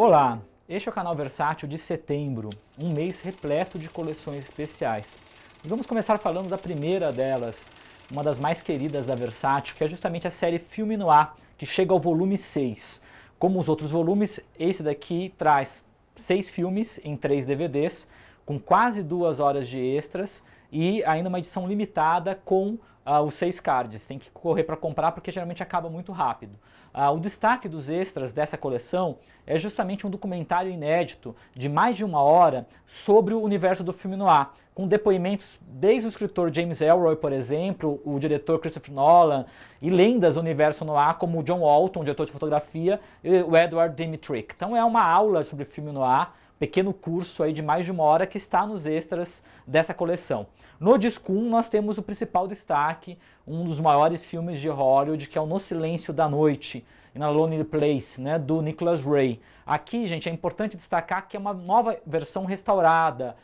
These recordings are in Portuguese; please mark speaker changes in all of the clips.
Speaker 1: Olá, este é o canal Versátil de setembro, um mês repleto de coleções especiais. E vamos começar falando da primeira delas, uma das mais queridas da Versátil, que é justamente a série Filme Noir, que chega ao volume 6. Como os outros volumes, esse daqui traz 6 filmes em 3 DVDs, com quase 2 horas de extras e ainda uma edição limitada com os 6 cards. Tem que correr para comprar porque geralmente acaba muito rápido. O destaque dos extras dessa coleção é justamente um documentário inédito de mais de 1 hora sobre o universo do filme noir, com depoimentos desde o escritor James Ellroy, por exemplo, o diretor Christopher Nolan, e lendas do universo noir como o John Walton, diretor de fotografia, e o Edward Dmytryk. Então é uma aula sobre filme noir, pequeno curso aí de mais de 1 hora que está nos extras dessa coleção. No disco 1 nós temos o principal destaque, um dos maiores filmes de Hollywood, que é o No Silêncio da Noite, in a Lonely Place, né, do Nicholas Ray. Aqui, gente, é importante destacar que é uma nova versão restaurada,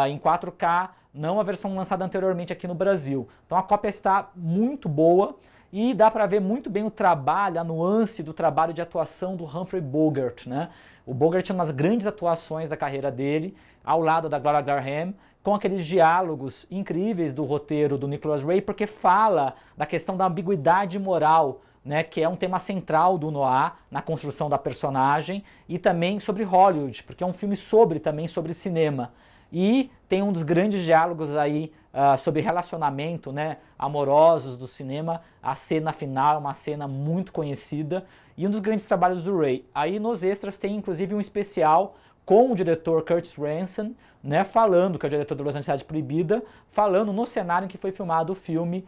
Speaker 1: em 4K, não a versão lançada anteriormente aqui no Brasil. Então a cópia está muito boa e dá para ver muito bem o trabalho, a nuance do trabalho de atuação do Humphrey Bogart, né? O Bogart é uma das grandes atuações da carreira dele, ao lado da Gloria Graham, com aqueles diálogos incríveis do roteiro do Nicholas Ray, porque fala da questão da ambiguidade moral, né, que é um tema central do noir na construção da personagem, e também sobre Hollywood, porque é um filme também sobre cinema. E tem um dos grandes diálogos aí sobre relacionamento, né, amorosos do cinema. A cena final é uma cena muito conhecida e um dos grandes trabalhos do Ray. Aí nos extras tem inclusive um especial com o diretor Curtis Ransom, né, falando, que é o diretor do Los Angeles Cidade Proibida, falando no cenário em que foi filmado o filme,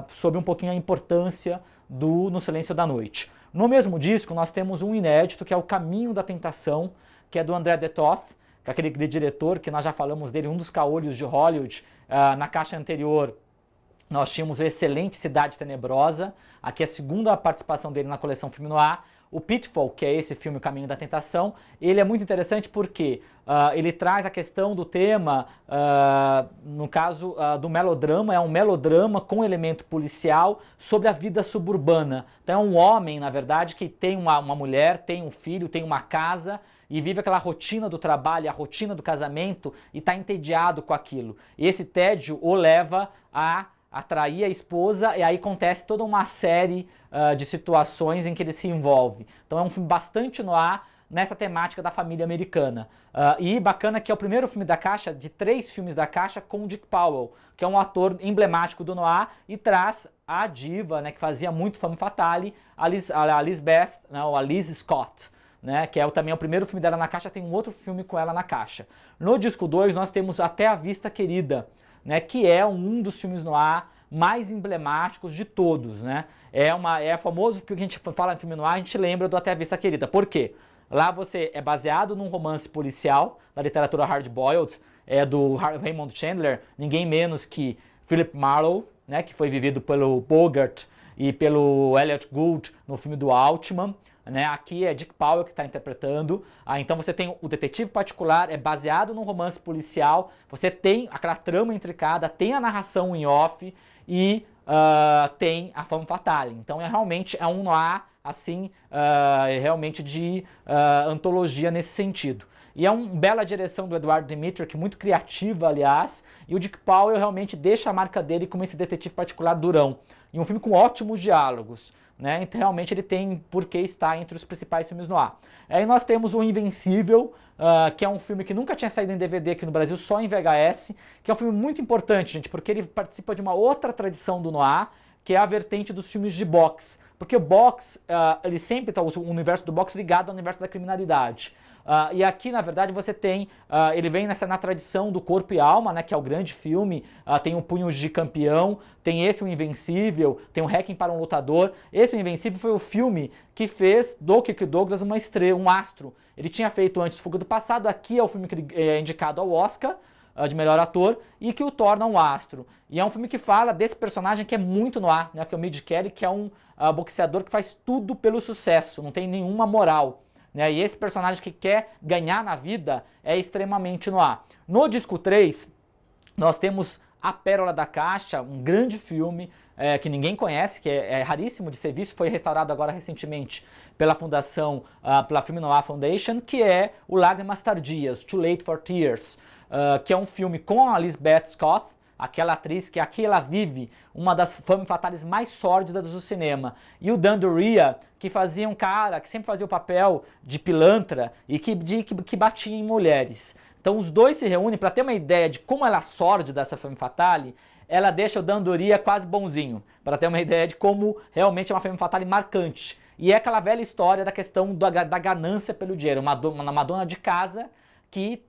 Speaker 1: sobre um pouquinho a importância do No Silêncio da Noite. No mesmo disco nós temos um inédito, que é O Caminho da Tentação, que é do André Detoth, que é aquele diretor que nós já falamos dele, um dos caolhos de Hollywood. Na caixa anterior nós tínhamos o excelente Cidade Tenebrosa, aqui é a segunda participação dele na coleção Filme Noir. O Pitfall, que é esse filme O Caminho da Tentação, ele é muito interessante porque ele traz a questão do tema, no caso do melodrama, é um melodrama com elemento policial sobre a vida suburbana. Então é um homem, na verdade, que tem uma mulher, tem um filho, tem uma casa e vive aquela rotina do trabalho, a rotina do casamento e está entediado com aquilo. E esse tédio o leva a atrair a esposa, e aí acontece toda uma série de situações em que ele se envolve. Então é um filme bastante noir nessa temática da família americana. E bacana que é o primeiro filme da Caixa, de 3 filmes da Caixa, com o Dick Powell, que é um ator emblemático do noir, e traz a diva, né, que fazia muito Femme Fatale, a Lisbeth, né, ou a Liz Scott, né, que é também o primeiro filme dela na Caixa. Tem um outro filme com ela na Caixa. No disco 2 nós temos Até a Vista Querida, né, que é um dos filmes noir mais emblemáticos de todos, né? É famoso que a gente fala em filme noir, a gente lembra do Até a Vista Querida. Por quê? Lá você é baseado num romance policial da literatura hard-boiled, do Raymond Chandler, ninguém menos que Philip Marlowe, né, que foi vivido pelo Bogart e pelo Elliot Gould no filme do Altman. Né, aqui é Dick Powell que está interpretando. Então você tem o detetive particular, é baseado num romance policial, você tem aquela trama intricada, tem a narração em off e tem a femme fatale. Então realmente é um noir assim, realmente de antologia nesse sentido. E é uma bela direção do Edward Dmytryk, muito criativa, aliás, e o Dick Powell realmente deixa a marca dele como esse detetive particular durão. E um filme com ótimos diálogos. Né? Então realmente ele tem por que estar entre os principais filmes no ar. Aí nós temos o Invencível, que é um filme que nunca tinha saído em DVD aqui no Brasil, só em VHS, que é um filme muito importante, gente, porque ele participa de uma outra tradição do noir, que é a vertente dos filmes de boxe. Porque o boxe, ele sempre está, o universo do boxe ligado ao universo da criminalidade. E aqui, na verdade, você tem, ele vem na tradição do Corpo e Alma, né, que é o grande filme, tem o Punhos de Campeão, tem esse, o Invencível, tem o Requiem para um Lutador. Esse, o Invencível, foi o filme que fez do Kirk Douglas uma estrela, um astro. Ele tinha feito antes Fuga do Passado, aqui é o filme que ele é indicado ao Oscar, de melhor ator, e que o torna um astro. E é um filme que fala desse personagem que é muito noir, né, que é o Midge Kelly, que é um boxeador que faz tudo pelo sucesso, não tem nenhuma moral. Né? E esse personagem que quer ganhar na vida é extremamente noir. No disco 3, nós temos A Pérola da Caixa, um grande filme que ninguém conhece, que é raríssimo de ser visto, foi restaurado agora recentemente pela fundação, pela Film Noir Foundation, que é o Lágrimas Tardias, Too Late for Tears, que é um filme com a Lisbeth Scott, aquela atriz que aqui ela vive uma das femme fatales mais sórdidas do cinema, e o Dan Doria, que fazia um cara que sempre fazia o papel de pilantra e que batia em mulheres. Então os dois se reúnem para ter uma ideia de como ela é sórdida essa femme fatale. Ela deixa o Dan Doria quase bonzinho, para ter uma ideia de como realmente é uma femme fatale marcante. E é aquela velha história da questão da ganância pelo dinheiro, uma dona de casa que,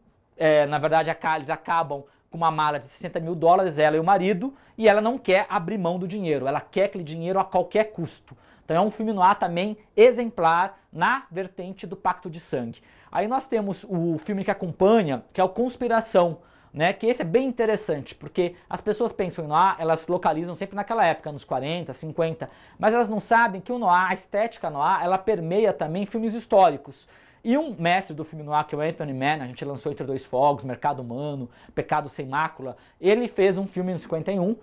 Speaker 1: na verdade, eles acabam com uma mala de $60 mil, ela e o marido, e ela não quer abrir mão do dinheiro, ela quer aquele dinheiro a qualquer custo. Então é um filme noir também exemplar na vertente do Pacto de Sangue. Aí nós temos o filme que acompanha, que é o Conspiração, né? Que esse é bem interessante, porque as pessoas pensam em noir, elas localizam sempre naquela época, nos 40, 50, mas elas não sabem que o noir, a estética noir, ela permeia também filmes históricos. E um mestre do filme noir, que é o Anthony Mann, a gente lançou Entre Dois Fogos, Mercado Humano, Pecado Sem Mácula, ele fez um filme em 51,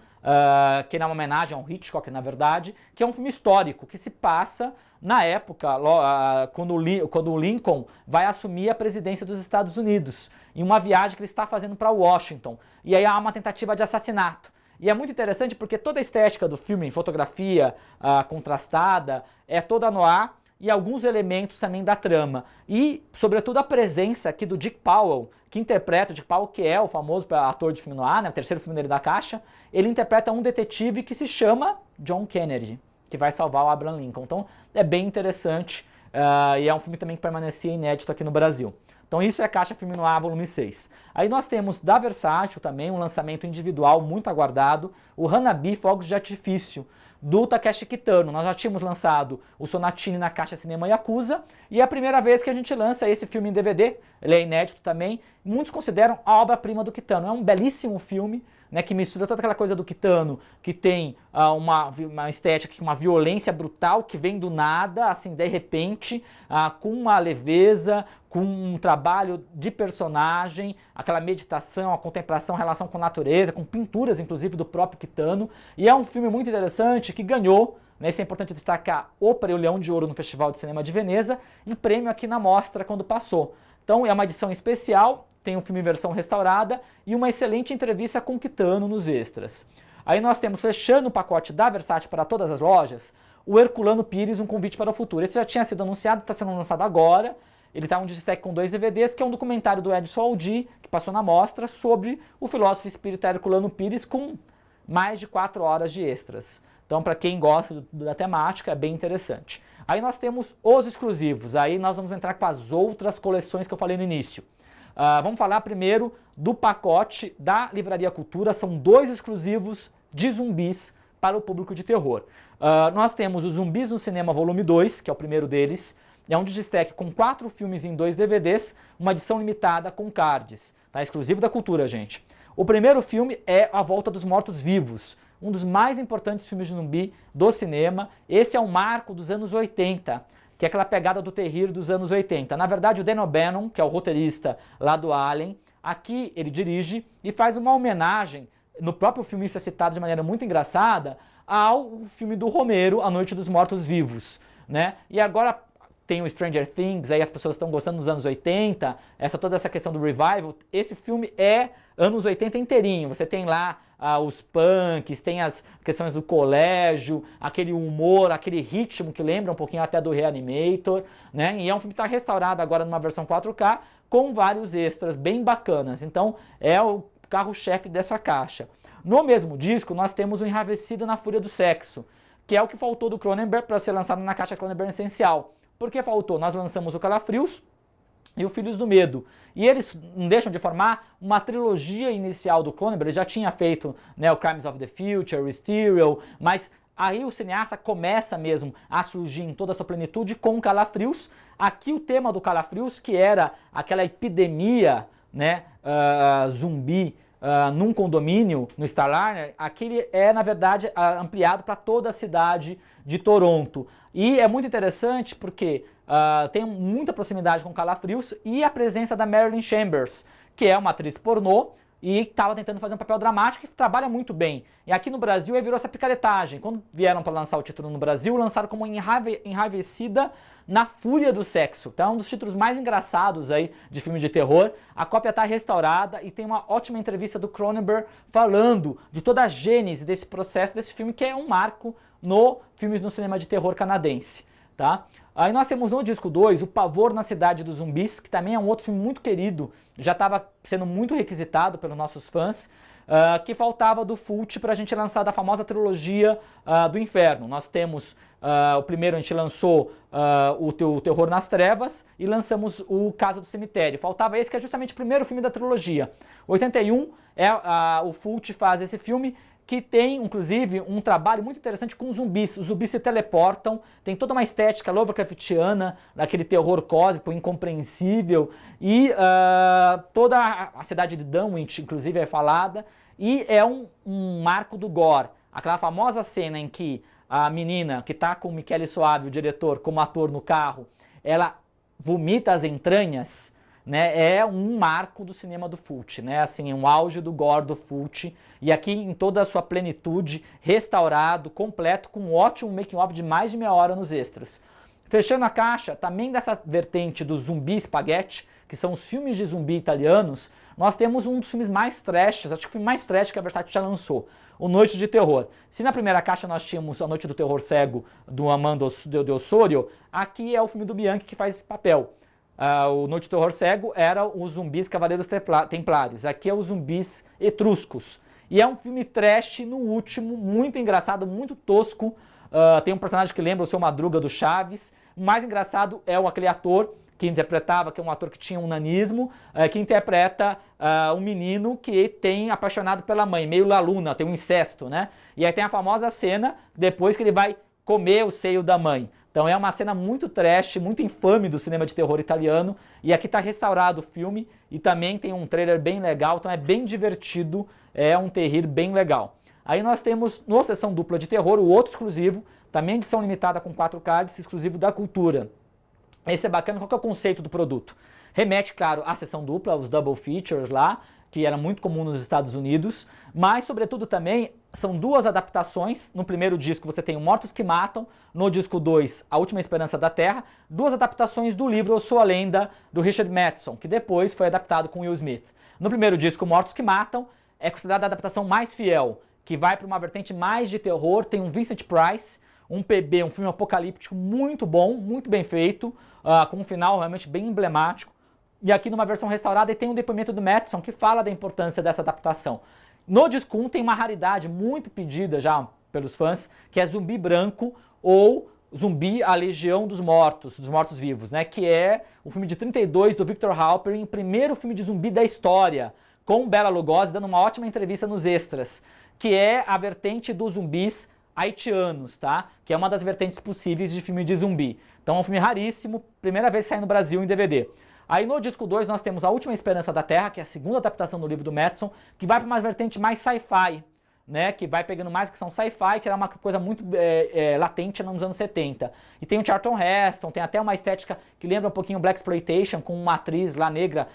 Speaker 1: que é uma homenagem ao Hitchcock, na verdade, que é um filme histórico, que se passa na época, quando o Lincoln vai assumir a presidência dos Estados Unidos, em uma viagem que ele está fazendo para Washington. E aí há uma tentativa de assassinato. E é muito interessante porque toda a estética do filme, fotografia contrastada, é toda noir, e alguns elementos também da trama. E, sobretudo, a presença aqui do Dick Powell, que interpreta o Dick Powell, que é o famoso ator de filme noir, né, o terceiro filme dele da Caixa. Ele interpreta um detetive que se chama John Kennedy, que vai salvar o Abraham Lincoln. Então, é bem interessante e é um filme também que permanecia inédito aqui no Brasil. Então isso é Caixa Filme Noir, volume 6. Aí nós temos da Versátil também, um lançamento individual muito aguardado, o Hanabi Fogos de Artifício, do Takeshi Kitano. Nós já tínhamos lançado o Sonatine na Caixa Cinema Yakuza, e é a primeira vez que a gente lança esse filme em DVD, ele é inédito também, muitos consideram a obra-prima do Kitano. É um belíssimo filme, né, que mistura toda aquela coisa do Kitano, que tem uma estética, uma violência brutal que vem do nada, assim, de repente, com uma leveza, com um trabalho de personagem, aquela meditação, a contemplação, a relação com a natureza, com pinturas, inclusive, do próprio Kitano. E é um filme muito interessante que ganhou, né, isso é importante destacar, o Leão de Ouro no Festival de Cinema de Veneza e prêmio aqui na Mostra quando passou. Então é uma edição especial, tem um filme em versão restaurada e uma excelente entrevista com Kitano nos extras. Aí nós temos, fechando o pacote da Versátil para todas as lojas, o Herculano Pires, Um Convite para o Futuro. Esse já tinha sido anunciado, está sendo lançado agora. Ele está um destaque com 2 DVDs, que é um documentário do Edson Aldi, que passou na mostra, sobre o filósofo espírita Herculano Pires, com mais de 4 horas de extras. Então, para quem gosta da temática, é bem interessante. Aí nós temos os exclusivos, aí nós vamos entrar com as outras coleções que eu falei no início. Vamos falar primeiro do pacote da Livraria Cultura, são 2 exclusivos de zumbis para o público de terror. Nós temos o Zumbis no Cinema volume 2, que é o primeiro deles, é um destaque com 4 filmes em 2 DVDs, uma edição limitada com cards, tá? Exclusivo da Cultura, gente. O primeiro filme é A Volta dos Mortos-Vivos, um dos mais importantes filmes de zumbi do cinema. Esse é um marco dos anos 80, que é aquela pegada do terror dos anos 80. Na verdade, o Dan O'Bannon, que é o roteirista lá do Alien, aqui ele dirige e faz uma homenagem, no próprio filme isso é citado de maneira muito engraçada, ao filme do Romero, A Noite dos Mortos-Vivos, né? E agora tem o Stranger Things, aí as pessoas estão gostando dos anos 80, toda essa questão do revival. Esse filme é anos 80 inteirinho. Você tem lá os punks, tem as questões do colégio, aquele humor, aquele ritmo que lembra um pouquinho até do Reanimator, né? E é um filme que está restaurado agora numa versão 4K, com vários extras bem bacanas. Então é o carro-chefe dessa caixa. No mesmo disco, nós temos o Enravecido na Fúria do Sexo, que é o que faltou do Cronenberg para ser lançado na caixa Cronenberg Essencial. Por que faltou? Nós lançamos o Calafrios e o Filhos do Medo. E eles não deixam de formar uma trilogia inicial do Cronenberg. Ele já tinha feito, né, o Crimes of the Future, o Stereo, mas aí o cineasta começa mesmo a surgir em toda a sua plenitude com o Calafrios. Aqui o tema do Calafrios, que era aquela epidemia, né, zumbi, num condomínio no Starliner, aquele é, na verdade, ampliado para toda a cidade de Toronto. E é muito interessante porque tem muita proximidade com Calafrios e a presença da Marilyn Chambers, que é uma atriz pornô, e estava tentando fazer um papel dramático e trabalha muito bem. E aqui no Brasil virou essa picaretagem. Quando vieram para lançar o título no Brasil, lançaram como Enraivecida na Fúria do Sexo. Então é um dos títulos mais engraçados aí de filme de terror. A cópia está restaurada e tem uma ótima entrevista do Cronenberg falando de toda a gênese desse processo, desse filme que é um marco no cinema de terror canadense. Tá? Aí nós temos no disco 2 O Pavor na Cidade dos Zumbis, que também é um outro filme muito querido, já estava sendo muito requisitado pelos nossos fãs, que faltava do Fulci para a gente lançar da famosa trilogia do Inferno. Nós temos o primeiro, a gente lançou o Terror nas Trevas e lançamos o Casa do Cemitério. Faltava esse, que é justamente o primeiro filme da trilogia. 81, o Fulci faz esse filme, que tem, inclusive, um trabalho muito interessante com zumbis. Os zumbis se teleportam, tem toda uma estética Lovecraftiana, daquele terror cósmico, incompreensível, e toda a cidade de Dunwich, inclusive, é falada, e é um marco do gore. Aquela famosa cena em que a menina, que está com o Michele Soavi, o diretor, como ator no carro, ela vomita as entranhas, né, é um marco do cinema do Fulci, né, assim, um auge do gore do Fulci, e aqui em toda a sua plenitude, restaurado, completo, com um ótimo making-of de mais de meia hora nos extras. Fechando a caixa, também dessa vertente do zumbi spaghetti, que são os filmes de zumbi italianos, nós temos um dos filmes mais trash, acho que o filme mais trash que a Versátil já lançou, O Noite de Terror. Se na primeira caixa nós tínhamos A Noite do Terror Cego, do Armando de Ossorio, aqui é o filme do Bianchi que faz esse papel. O Noite do Terror Cego era os zumbis Cavaleiros Templários, aqui é os zumbis etruscos. E é um filme trash no último, muito engraçado, muito tosco. Tem um personagem que lembra o Seu Madruga do Chaves. O mais engraçado é aquele ator que interpretava, que é um ator que tinha um nanismo, que interpreta um menino que tem apaixonado pela mãe, meio La Luna, tem um incesto, né? E aí tem a famosa cena, depois que ele vai comer o seio da mãe. Então é uma cena muito trash, muito infame do cinema de terror italiano, e aqui está restaurado o filme, e também tem um trailer bem legal, então é bem divertido, é um terrir bem legal. Aí nós temos, no Sessão Dupla de Terror, o outro exclusivo, também edição limitada com 4 cards, exclusivo da Cultura. Esse é bacana, qual que é o conceito do produto? Remete, claro, à sessão dupla, os double features lá, que era muito comum nos Estados Unidos, mas, sobretudo, também são 2 adaptações. No primeiro disco você tem o Mortos que Matam, no disco 2, A Última Esperança da Terra, 2 adaptações do livro Eu Sou a Lenda, do Richard Matheson, que depois foi adaptado com Will Smith. No primeiro disco, Mortos que Matam, é considerada a adaptação mais fiel, que vai para uma vertente mais de terror, tem um Vincent Price, um PB, um filme apocalíptico muito bom, muito bem feito, com um final realmente bem emblemático. E aqui numa versão restaurada tem um depoimento do Matheson que fala da importância dessa adaptação. No disco 1 tem uma raridade muito pedida já pelos fãs, que é Zumbi Branco ou Zumbi A Legião dos Mortos-Vivos, né? Que é o filme de 32 do Victor Halperin, o primeiro filme de zumbi da história, com Bela Lugosi dando uma ótima entrevista nos extras, que é a vertente dos zumbis haitianos, tá? Que é uma das vertentes possíveis de filme de zumbi. Então é um filme raríssimo, primeira vez que sai no Brasil em DVD. Aí no disco 2 nós temos A Última Esperança da Terra, que é a segunda adaptação do livro do Matheson, que vai para uma vertente mais sci-fi, né? Que vai pegando mais que são sci-fi, que era uma coisa muito latente nos anos 70. E tem o Charlton Heston, tem até uma estética que lembra um pouquinho Blaxploitation, com uma atriz lá negra,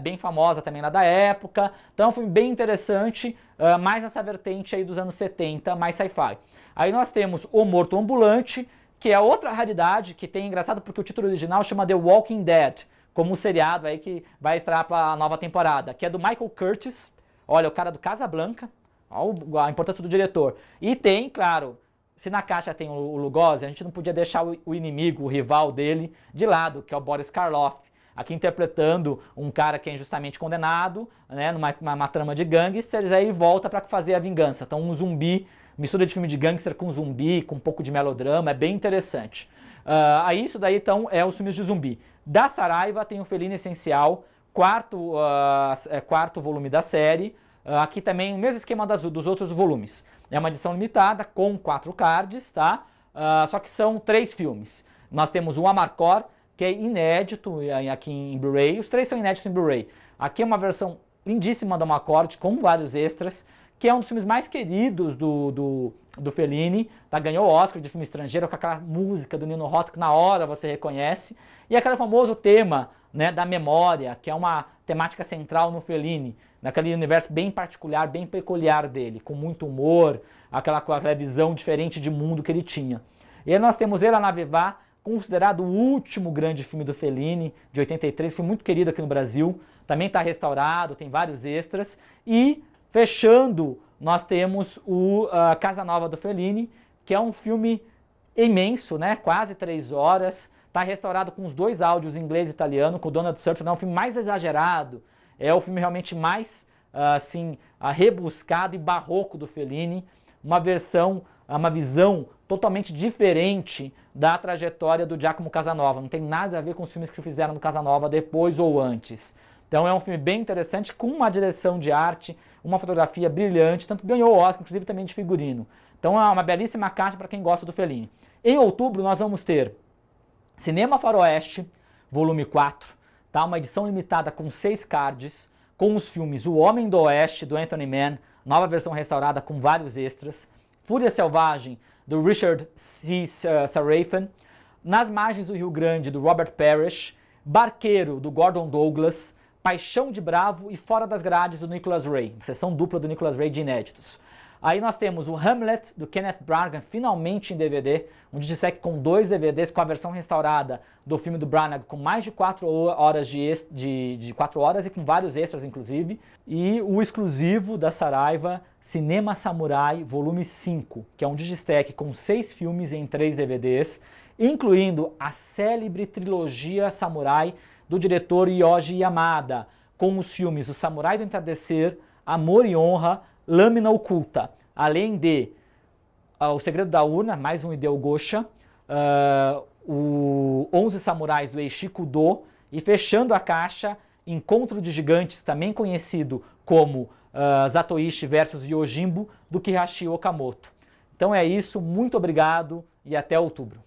Speaker 1: bem famosa também lá da época. Então é um filme bem interessante, mais nessa vertente aí dos anos 70, mais sci-fi. Aí nós temos O Morto Ambulante, que é outra raridade, que tem engraçado porque o título original chama The Walking Dead, como um seriado aí que vai estrear para a nova temporada, que é do Michael Curtiz, olha, o cara do Casablanca, olha a importância do diretor. E tem, claro, se na caixa tem o Lugosi, a gente não podia deixar o inimigo, o rival dele, de lado, que é o Boris Karloff, aqui interpretando um cara que é injustamente condenado, né, numa trama de gangsters, aí volta para fazer a vingança. Então um zumbi, mistura de filme de gangster com zumbi, com um pouco de melodrama, é bem interessante. Aí isso daí então é os filmes de zumbi. Da Saraiva tem o Felino Essencial, quarto volume da série. Aqui também o mesmo esquema dos outros volumes. É uma edição limitada com 4 cards, tá? Só que são 3 filmes. Nós temos o Amarcord, que é inédito aqui em Blu-ray. Os 3 são inéditos em Blu-ray. Aqui é uma versão lindíssima do Amarcord, com vários extras, que é um dos filmes mais queridos do Fellini, tá? Ganhou o Oscar de filme estrangeiro com aquela música do Nino Rota que na hora você reconhece, e aquele famoso tema, né, da memória, que é uma temática central no Fellini. naquele universo bem particular, bem peculiar dele, com muito humor, aquela visão diferente de mundo que ele tinha. E aí nós temos El Anavivá, considerado o último grande filme do Fellini, de 83, foi muito querido aqui no Brasil, também está restaurado, tem vários extras, e fechando nós temos o Casa Nova do Fellini, que é um filme imenso, né? Quase 3 horas, está restaurado com os 2 áudios, inglês e italiano, com o Donald Sutherland, é um filme mais exagerado, é o filme realmente mais rebuscado e barroco do Fellini, uma visão totalmente diferente da trajetória do Giacomo Casanova, não tem nada a ver com os filmes que fizeram no Casanova depois ou antes. Então é um filme bem interessante, com uma direção de arte, uma fotografia brilhante, tanto ganhou o Oscar, inclusive também de figurino. Então é uma belíssima caixa para quem gosta do Fellini. Em outubro nós vamos ter Cinema Faroeste, volume 4, tá? Uma edição limitada com 6 cards, com os filmes O Homem do Oeste, do Anthony Mann, nova versão restaurada com vários extras, Fúria Selvagem, do Richard C. Sarafian, Nas Margens do Rio Grande, do Robert Parrish, Barqueiro, do Gordon Douglas, Paixão de Bravo e Fora das Grades, do Nicholas Ray, sessão dupla do Nicholas Ray de inéditos. Aí nós temos o Hamlet, do Kenneth Branagh, finalmente em DVD, um Digisec com 2 DVDs, com a versão restaurada do filme do Branagh, com mais de 4 horas de 4 horas e com vários extras, inclusive. E o exclusivo da Saraiva, Cinema Samurai, volume 5, que é um Digistec com 6 filmes em 3 DVDs, incluindo a célebre trilogia Samurai do diretor Yoji Yamada, com os filmes O Samurai do Entardecer, Amor e Honra, Lâmina Oculta, além de O Segredo da Urna, mais um Hideo Gosha, o 11 Samurais do Eiichiro Do, e fechando a caixa, Encontro de Gigantes, também conhecido como Zatoichi versus Yojimbo, do Kihachi Okamoto. Então é isso, muito obrigado e até outubro.